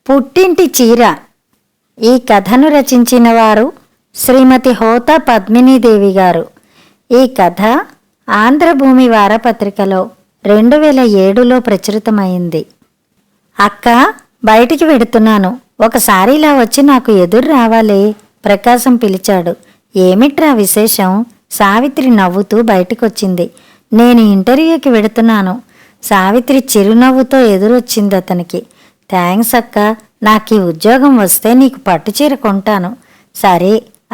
పుట్టింటి చీర. ఈ కథను రచించిన వారు శ్రీమతి హోతా పద్మినీదేవి గారు. ఈ కథ ఆంధ్రభూమి వారపత్రికలో 2007లో ప్రచురితమైంది. అక్క, బయటికి వెడుతున్నాను, ఒకసారి ఇలా వచ్చి నాకు ఎదురు రావాలే, ప్రకాశం పిలిచాడు. ఏమిట్రా విశేషం? సావిత్రి నవ్వుతూ బయటికొచ్చింది. నేను ఇంటర్వ్యూకి వెడుతున్నాను. సావిత్రి చిరునవ్వుతో ఎదురొచ్చింది అతనికి. థ్యాంక్స్ అక్క, నాకు ఈ ఉద్యోగం వస్తే నీకు పట్టుచీర కొంటాను. సరే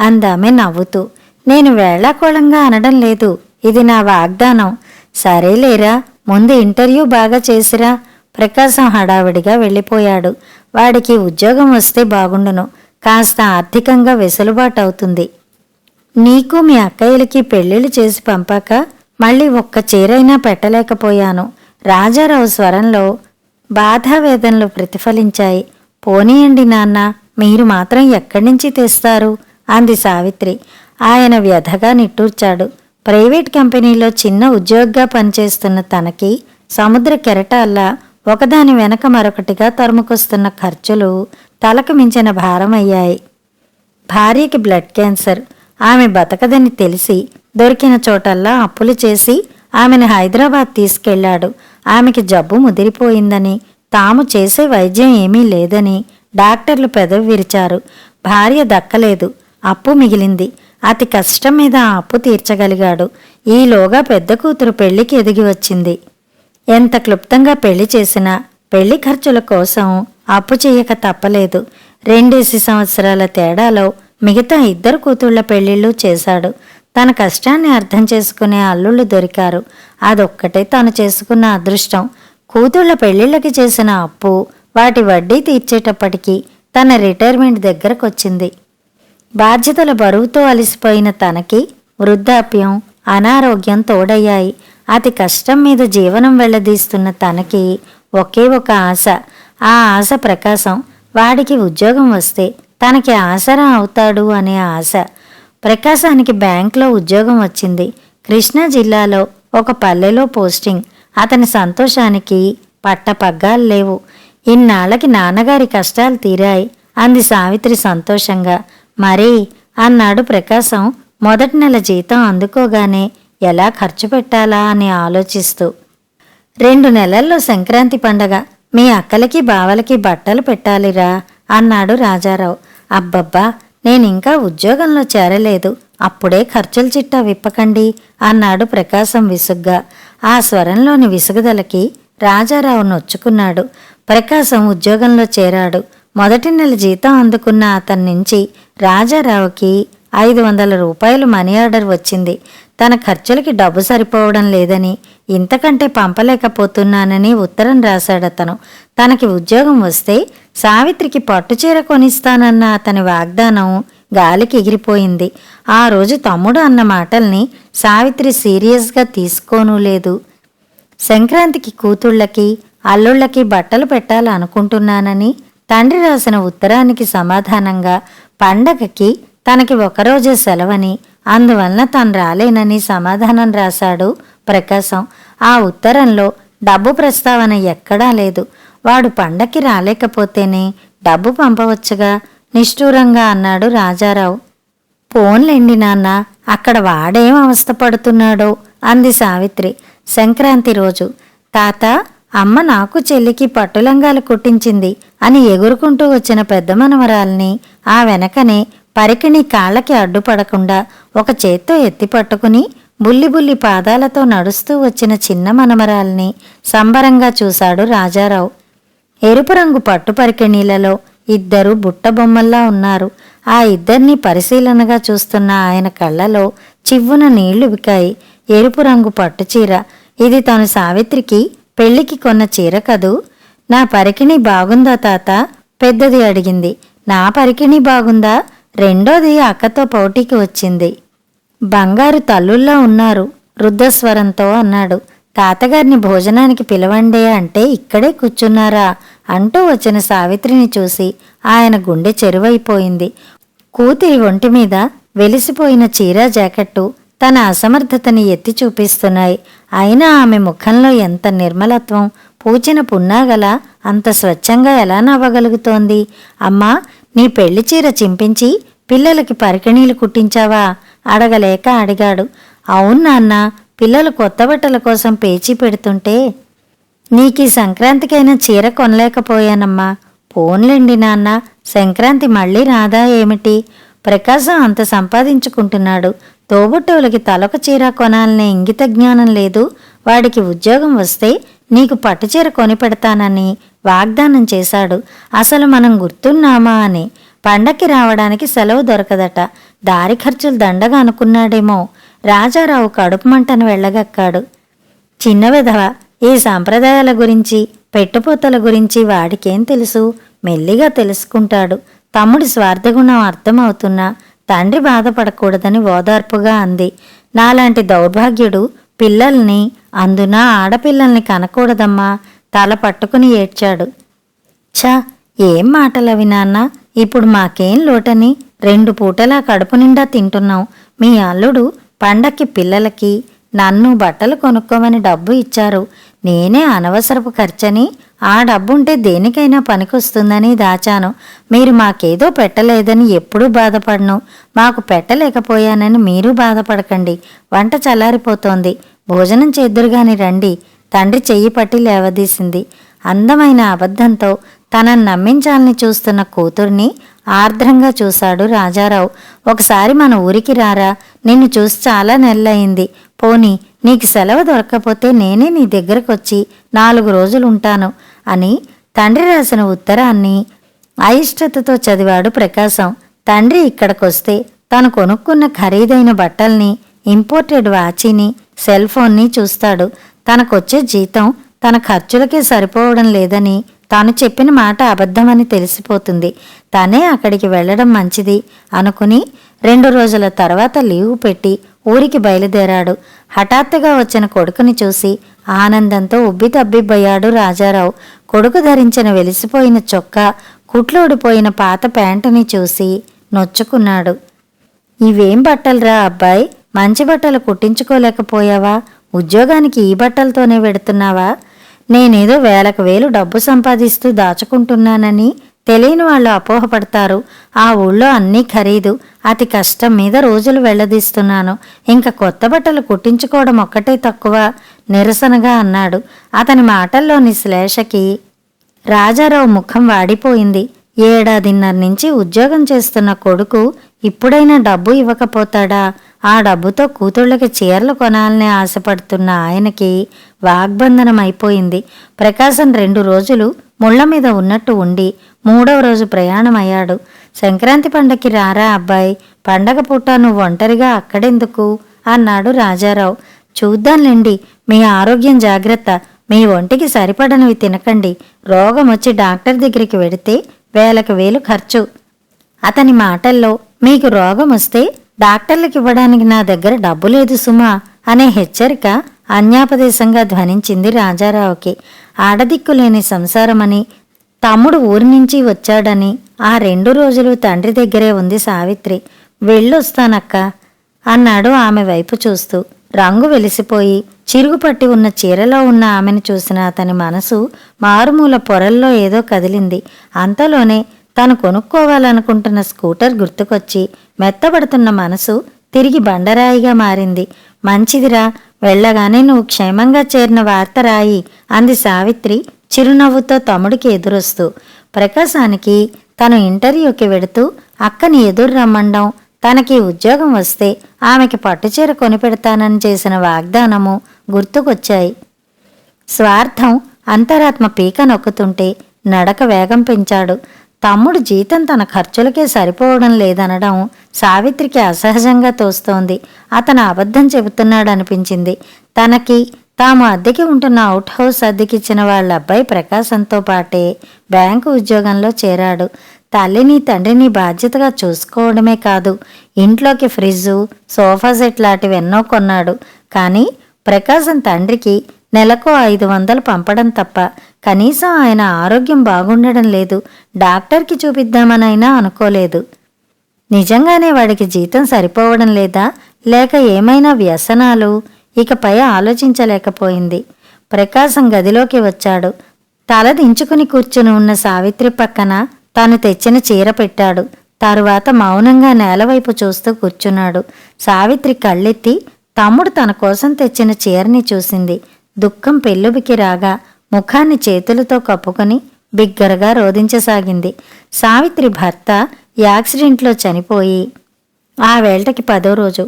అందామె నవ్వుతూ. నేను వేళాకోళంగా అనడం లేదు, ఇది నా వాగ్దానం. సరేలేరా, ముందు ఇంటర్వ్యూ బాగా చేసిరా. ప్రకాశం హడావిడిగా వెళ్ళిపోయాడు. వాడికి ఉద్యోగం వస్తే బాగుండును, కాస్త ఆర్థికంగా వెసులుబాటు అవుతుంది. నీకు మీ అక్కయ్యలకి పెళ్ళిళ్ళు చేసి పంపాక మళ్ళీ ఒక్క చీరైనా పెట్టలేకపోయాను. రాజారావు స్వరంలో బాధావేదనలు ప్రతిఫలించాయి. పోనీయండి నాన్న, మీరు మాత్రం ఎక్కడి నుంచి తెస్తారు అంది సావిత్రి. ఆయన వ్యధగా నిట్టూర్చాడు. ప్రైవేట్ కంపెనీలో చిన్న ఉద్యోగిగా పనిచేస్తున్న తనకి సముద్ర కెరటాల్లా ఒకదాని వెనక మరొకటిగా తరుముకొస్తున్న ఖర్చులు తలకు మించిన భారమయ్యాయి. భార్యకి బ్లడ్ క్యాన్సర్. ఆమె బతకదని తెలిసి దొరికిన చోటల్లా అప్పులు చేసి ఆమెను హైదరాబాద్ తీసుకెళ్లాడు. ఆమెకి జబ్బు ముదిరిపోయిందని, తాము చేసే వైద్యం ఏమీ లేదని డాక్టర్లు పెదవి విరిచారు. భార్య దక్కలేదు, అప్పు మిగిలింది. అతి కష్టం మీద ఆ అప్పు తీర్చగలిగాడు. ఈలోగా పెద్ద కూతురు పెళ్లికి ఎదిగి వచ్చింది. ఎంత క్లుప్తంగా పెళ్లి చేసినా పెళ్లి ఖర్చుల కోసం అప్పు చేయక తప్పలేదు. 2 సంవత్సరాల తేడాలో మిగతా 2 కూతుళ్ల పెళ్లిళ్ళు చేశాడు. తన కష్టాన్ని అర్థం చేసుకునే అల్లుళ్ళు దొరికారు. అదొక్కటే తాను చేసుకున్న అదృష్టం. కూతుళ్ల పెళ్లిళ్ళకి చేసిన అప్పు, వాటి వడ్డీ తీర్చేటప్పటికీ తన రిటైర్మెంట్ దగ్గరకొచ్చింది. బాధ్యతల బరువుతో అలసిపోయిన తనకి వృద్ధాప్యం, అనారోగ్యం తోడయ్యాయి. అతి కష్టం మీద జీవనం వెళ్లదీస్తున్న తనకి ఒకే ఒక ఆశ. ఆ ఆశ ప్రకాశం. వాడికి ఉద్యోగం వస్తే తనకి ఆసరా అవుతాడు అనే ఆశ. ప్రకాశానికి బ్యాంక్లో ఉద్యోగం వచ్చింది. కృష్ణా జిల్లాలో ఒక పల్లెలో పోస్టింగ్. అతని సంతోషానికి పట్టపగ్గాలు లేవు. ఇన్నాళ్ళకి నాన్నగారి కష్టాలు తీరాయి అంది సావిత్రి సంతోషంగా. మరీ అన్నాడు ప్రకాశం మొదటి నెల జీతం అందుకోగానే ఎలా ఖర్చు పెట్టాలా అని ఆలోచిస్తూ. 2 నెలల్లో సంక్రాంతి పండగ. మీ అక్కలకి బావలకి బట్టలు పెట్టాలిరా అన్నాడు రాజారావు. అబ్బబ్బా, నేనింకా ఉద్యోగంలో చేరలేదు, అప్పుడే ఖర్చుల చిట్టా విప్పకండి అన్నాడు ప్రకాశం విసుగ్గా. ఆ స్వరంలోని విసుగుదలకి రాజారావు నొచ్చుకున్నాడు. ప్రకాశం ఉద్యోగంలో చేరాడు. మొదటి నెల జీతం అందుకున్న అతని నుంచి రాజారావుకి 500 రూపాయలు మనీ ఆర్డర్ వచ్చింది. తన ఖర్చులకి డబ్బు సరిపోవడం లేదని, ఇంతకంటే పంపలేకపోతున్నానని ఉత్తరం రాశాడతను. తనకి ఉద్యోగం వస్తే సావిత్రికి పట్టుచీర కొనిస్తానన్న అతని వాగ్దానం గాలికి ఎగిరిపోయింది. ఆ రోజు తమ్ముడు అన్న మాటల్ని సావిత్రి సీరియస్గా తీసుకోనూ లేదు. సంక్రాంతికి కూతుళ్ళకి, అల్లుళ్ళకి బట్టలు పెట్టాలనుకుంటున్నానని తండ్రి రాసిన ఉత్తరానికి సమాధానంగా పండగకి తనకి ఒకరోజే సెలవని, అందువలన తాను రాలేనని సమాధానం రాశాడు ప్రకాశం. ఆ ఉత్తరంలో డబ్బు ప్రస్తావన ఎక్కడా లేదు. వాడు పండక్కి రాలేకపోతేనే డబ్బు పంపవచ్చుగా నిష్ఠూరంగా అన్నాడు రాజారావు. పోన్లేండి నాన్న, అక్కడ వాడేం అవస్థపడుతున్నాడో అంది సావిత్రి. సంక్రాంతి రోజు తాత, అమ్మ నాకు చెల్లికి పట్టులంగాలు కుట్టించింది అని ఎగురుకుంటూ వచ్చిన పెద్ద మనవరాల్ని ఆ వెనకనే పరికిణి కాళ్ళకి అడ్డుపడకుండా ఒక చేత్తో ఎత్తి పట్టుకుని బుల్లి బుల్లి పాదాలతో నడుస్తూ వచ్చిన చిన్న మనమరాల్ని సంబరంగా చూశాడు రాజారావు. ఎరుపు రంగు పట్టు పరికిణీలలో 2 బుట్టబొమ్మల్లా ఉన్నారు. ఆ 2 పరిశీలనగా చూస్తున్న ఆయన కళ్ళలో చివ్వున నీళ్లు వికాయి. ఎరుపు రంగు పట్టుచీర. ఇది తను సావిత్రికి పెళ్లికి కొన్న చీర కదూ. నా పరికిణి బాగుందా తాత? పెద్దది అడిగింది. నా పరికిణి బాగుందా? రెండోది అక్కతో పోటీకి వచ్చింది. బంగారు తల్లుల్లా ఉన్నారు రుద్ధస్వరంతో అన్నాడు. తాతగారిని భోజనానికి పిలవండే అంటే ఇక్కడే కూర్చున్నారా అంటూ వచ్చిన సావిత్రిని చూసి ఆయన గుండె చెరువైపోయింది. కూతురి ఒంటి మీద వెలిసిపోయిన చీరా జాకెట్టు తన అసమర్థతని ఎత్తి చూపిస్తున్నాయి. అయినా ఆమె ముఖంలో ఎంత నిర్మలత్వం, పూచిన పున్నాగల అంత స్వచ్ఛంగా ఎలా నవ్వగలుగుతోంది? అమ్మా, నీ పెళ్లి చీర చింపించి పిల్లలకి పరికిణీలు కుట్టించావా? అడగలేక అడిగాడు. అవును నాన్న, పిల్లలు కొత్త బట్టల కోసం పేచీ పెడుతుంటే నీకీ సంక్రాంతికైనా చీర కొనలేకపోయానమ్మా. పోన్లేండి నాన్న, సంక్రాంతి మళ్ళీ రాదా ఏమిటి? ప్రకాశం అంత సంపాదించుకుంటున్నాడు. తోబుట్టువులకి తలొక చీర కొనాలనే ఇంగిత జ్ఞానం లేదు. వాడికి ఉద్యోగం వస్తే నీకు పట్టుచీర కొని పెడతానని వాగ్దానం చేశాడు. అసలు మనం గుర్తున్నామా అని. పండక్కి రావడానికి సెలవు దొరకదట. దారి ఖర్చులు దండగా అనుకున్నాడేమో. రాజారావు కడుపు మంటను వెళ్ళగక్కాడు. చిన్న విధవ, ఈ సాంప్రదాయాల గురించి పెట్టుపోతల గురించి వాడికేం తెలుసు? మెల్లిగా తెలుసుకుంటాడు. తమ్ముడి స్వార్థగుణం అర్థమవుతున్నా తండ్రి బాధపడకూడదని ఓదార్పుగా అంది. నాలాంటి దౌర్భాగ్యుడు పిల్లల్ని, అందున ఆడపిల్లల్ని కనకూడదమ్మా. తల పట్టుకుని ఏడ్చాడు. ఛ, ఏం మాటలవి నాన్న. ఇప్పుడు మాకేం లోటని 2 పూటలా కడుపు నిండా తింటున్నాం. మీ అల్లుడు పండక్కి పిల్లలకి నన్ను బట్టలు కొనుక్కోమని డబ్బు ఇచ్చారు. నేనే అనవసరపు ఖర్చని ఆ డబ్బుంటే దేనికైనా పనికొస్తుందని దాచాను. మీరు మాకేదో పెట్టలేదని ఎప్పుడూ బాధపడను. మాకు పెట్టలేకపోయానని మీరు బాధపడకండి. వంట చల్లారిపోతోంది. భోజనం చేద్దురుగాని రండి. తండ్రి చెయ్యి పట్టి లేవదీసింది. అందమైన అబద్ధంతో తనను నమ్మించాలని చూస్తున్న కూతుర్ని ఆర్ద్రంగా చూశాడు రాజారావు. ఒకసారి మన ఊరికి రారా? నిన్ను చూసి చాలా నెలలయింది. పోనీ నీకు సెలవు దొరక్కపోతే నేనే నీ దగ్గరకొచ్చి 4 రోజులుంటాను అని తండ్రి రాసిన ఉత్తరాన్ని అయిష్టతతో చదివాడు ప్రకాశం. తండ్రి ఇక్కడికొస్తే తను కొనుక్కున్న ఖరీదైన బట్టల్ని, ఇంపోర్టెడ్ వాచీని, సెల్ ఫోన్ని చూస్తాడు. తనకొచ్చే జీతం తన ఖర్చులకే సరిపోవడం లేదని, తాను చెప్పిన మాట అబద్ధమని తెలిసిపోతుంది. తనే అక్కడికి వెళ్లడం మంచిది అనుకుని 2 రోజుల తర్వాత లీవు పెట్టి ఊరికి బయలుదేరాడు. హఠాత్తుగా వచ్చిన కొడుకుని చూసి ఆనందంతో ఉబ్బితబ్బిబ్బయ్యాడు రాజారావు. కొడుకు ధరించిన వెలిసిపోయిన చొక్కా, కుట్లోడిపోయిన పాత ప్యాంటుని చూసి నొచ్చుకున్నాడు. ఇవేం బట్టలురా అబ్బాయి? మంచి బట్టలు కుట్టించుకోలేకపోయావా? ఉద్యోగానికి ఈ బట్టలతోనే వెడుతున్నావా? నేనేదో వేలకు వేలు డబ్బు సంపాదిస్తూ దాచుకుంటున్నానని తెలియని వాళ్ళు అపోహపడతారు. ఆ ఊళ్ళో అన్నీ ఖరీదు. అతి కష్టం మీద రోజులు వెళ్లదీస్తున్నాను. ఇంకా కొత్త బట్టలు కుట్టించుకోవడం ఒక్కటే తక్కువ నిరసనగా అన్నాడు. అతని మాటల్లోని శ్లేషకి రాజారావు ముఖం వాడిపోయింది. 1.5 ఏడాది నుంచి ఉద్యోగం చేస్తున్న కొడుకు ఇప్పుడైనా డబ్బు ఇవ్వకపోతాడా? ఆ డబ్బుతో కూతుళ్ళకి చీరలు కొనాలని ఆశపడుతున్న ఆయనకి వాగ్బంధనం అయిపోయింది. ప్రకాశం 2 రోజులు ముళ్ల మీద ఉన్నట్టు ఉండి 3వ రోజు ప్రయాణమయ్యాడు. సంక్రాంతి పండగకి రారా అబ్బాయి? పండగ పూట నువ్వు ఒంటరిగా అక్కడెందుకు అన్నాడు రాజారావు. చూద్దాంలేండి. మీ ఆరోగ్యం జాగ్రత్త. మీ ఒంటికి సరిపడనివి తినకండి. రోగం వచ్చి డాక్టర్ దగ్గరికి వెడితే వేలకు వేలు ఖర్చు. అతని మాటల్లో మీకు రోగం వస్తే డాక్టర్లకు ఇవ్వడానికి నా దగ్గర డబ్బు లేదు సుమా అనే హెచ్చరిక అన్యాపదేశంగా ధ్వనించింది రాజారావుకి. ఆడదిక్కులేని సంసారమని, తమ్ముడు ఊరి నుంచి వచ్చాడని ఆ 2 రోజులు తండ్రి దగ్గరే ఉంది సావిత్రి. వెళ్ళొస్తానక్క అన్నాడు ఆమె వైపు చూస్తూ. రంగు వెలిసిపోయి చిరుగుపట్టి ఉన్న చీరలో ఉన్న ఆమెను చూసిన అతని మనసు మారుమూల పొరల్లో ఏదో కదిలింది. అంతలోనే తను కొనుక్కోవాలనుకుంటున్న స్కూటర్ గుర్తుకొచ్చి మెత్తబడుతున్న మనసు తిరిగి బండరాయిగా మారింది. మంచిదిరా, వెళ్ళగానే నువ్వు క్షేమంగా చేరిన వార్త రాయి అంది సావిత్రి చిరునవ్వుతో తమ్ముడికి ఎదురొస్తూ. ప్రకాశానికి తను ఇంటర్వ్యూకి వెడుతూ అక్కని ఎదురు రమ్మండం, తనకి ఉద్యోగం వస్తే ఆమెకి పట్టుచీర కొనిపెడతానని చేసిన వాగ్దానము గుర్తుకొచ్చాయి. స్వార్థం అంతరాత్మ పీక నొక్కుతుంటే నడక వేగం పెంచాడు. తమ్ముడు జీతం తన ఖర్చులకే సరిపోవడం లేదనడం సావిత్రికి అసహజంగా తోస్తోంది. అతను అబద్ధం చెబుతున్నాడనిపించింది. తనకి తాము అద్దెకి ఉంటున్న అవుట్ హౌస్ అద్దెకిచ్చిన వాళ్ళ అబ్బాయి ప్రకాశంతో పాటే బ్యాంకు ఉద్యోగంలో చేరాడు. తల్లిని తండ్రిని బాధ్యతగా చూసుకోవడమే కాదు, ఇంట్లోకి ఫ్రిడ్జు, సోఫా సెట్ లాంటివెన్నో కొన్నాడు. కానీ ప్రకాశం తండ్రికి నెలకు 500 పంపడం తప్ప కనీసం ఆయన ఆరోగ్యం బాగుండడం లేదు. డాక్టర్కి చూపిద్దామనైనా అనుకోలేదు. నిజంగానే వాడికి జీతం సరిపోవడం లేదా, లేక ఏమైనా వ్యసనాలు? ఇకపై ఆలోచించలేకపోయింది. ప్రకాశం గదిలోకి వచ్చాడు. తల దించుకుని కూర్చుని ఉన్న సావిత్రి పక్కన తాను తెచ్చిన చీర పెట్టాడు. తరువాత మౌనంగా నేలవైపు చూస్తూ కూర్చున్నాడు. సావిత్రి కళ్ళెత్తి తమ్ముడు తన కోసం తెచ్చిన చీరని చూసింది. దుఃఖం పెళ్ళుబికి రాగా ముఖాన్ని చేతులతో కప్పుకొని బిగ్గరగా రోదించసాగింది. సావిత్రి భర్త యాక్సిడెంట్లో చనిపోయి ఆ వేళకి 10వ రోజు.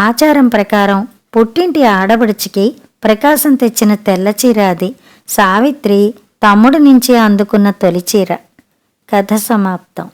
ఆచారం ప్రకారం పుట్టింటి ఆడబడుచుకి ప్రకాశం తెచ్చిన తెల్ల చీర అది. సావిత్రి తమ్ముడి నుంచి అందుకున్న తొలి చీర. కథ సమాప్తం.